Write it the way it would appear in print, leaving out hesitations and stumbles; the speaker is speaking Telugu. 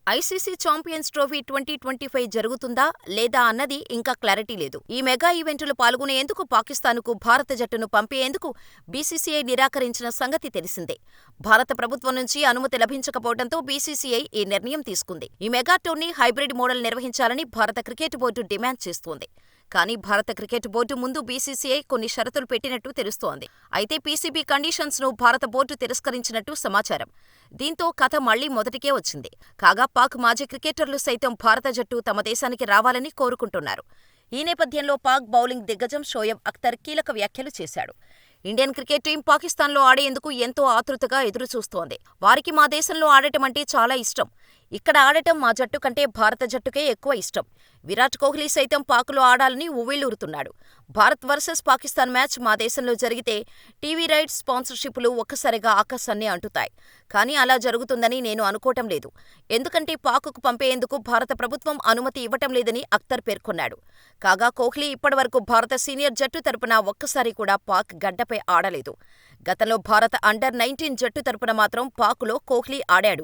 ఐసీసీ ఛాంపియన్స్ ట్రోఫీ 2025 జరుగుతుందా లేదా అన్నది ఇంకా క్లారిటీ లేదు. ఈ మెగా ఈవెంటులో పాల్గొనేందుకు పాకిస్తాన్కు భారత జట్టును పంపేందుకు బీసీసీఐ నిరాకరించిన సంగతి తెలిసిందే. భారత ప్రభుత్వం నుంచి అనుమతి లభించకపోవడంతో బీసీసీఐ ఈ నిర్ణయం తీసుకుంది. ఈ మెగా టోర్నీ హైబ్రిడ్ మోడల్ నిర్వహించాలని భారత క్రికెట్ బోర్డు డిమాండ్ చేస్తోంది. కానీ భారత క్రికెట్ బోర్డు ముందు బీసీసీఐ కొన్ని షరతులు పెట్టినట్టు తెలుస్తోంది. అయితే పీసీబీ కండిషన్స్ ను భారత బోర్డు తిరస్కరించినట్టు సమాచారం. దీంతో కథ మళ్లీ మొదటికే వచ్చింది. కాగా పాక్ మాజీ క్రికెటర్లు సైతం భారత జట్టు తమ దేశానికి రావాలని కోరుకుంటున్నారు. ఈ నేపథ్యంలో పాక్ బౌలింగ్ దిగ్గజం షోయబ్ అఖ్తర్ కీలక వ్యాఖ్యలు చేశాడు. ఇండియన్ క్రికెట్ టీం పాకిస్తాన్లో ఆడేందుకు ఎంతో ఆతృతగా ఎదురుచూస్తోంది. వారికి మా దేశంలో ఆడటమంటే చాలా ఇష్టం. ఇక్కడ ఆడటం మా జట్టు కంటే భారత జట్టుకే ఎక్కువ ఇష్టం. విరాట్ కోహ్లీ సైతం పాక్లో ఆడాలని ఉవ్విళ్లూరుతున్నాడు. భారత్ వర్సెస్ పాకిస్తాన్ మ్యాచ్ మా దేశంలో జరిగితే టీవీ రైట్స్, స్పాన్సర్షిప్లు ఒక్కసారిగా ఆకాశాన్ని అంటుతాయి. కానీ అలా జరుగుతుందని నేను అనుకోవటం లేదు. ఎందుకంటే పాక్కు పంపేందుకు భారత ప్రభుత్వం అనుమతి ఇవ్వటం లేదని అఖ్తర్ పేర్కొన్నాడు. కాగా కోహ్లీ ఇప్పటివరకు భారత సీనియర్ జట్టు తరపున ఒక్కసారి కూడా పాక్ గడ్డపై ఆడలేదు. గతంలో భారత అండర్-19 జట్టు తరపున మాత్రం పాక్లో కోహ్లీ ఆడాడు.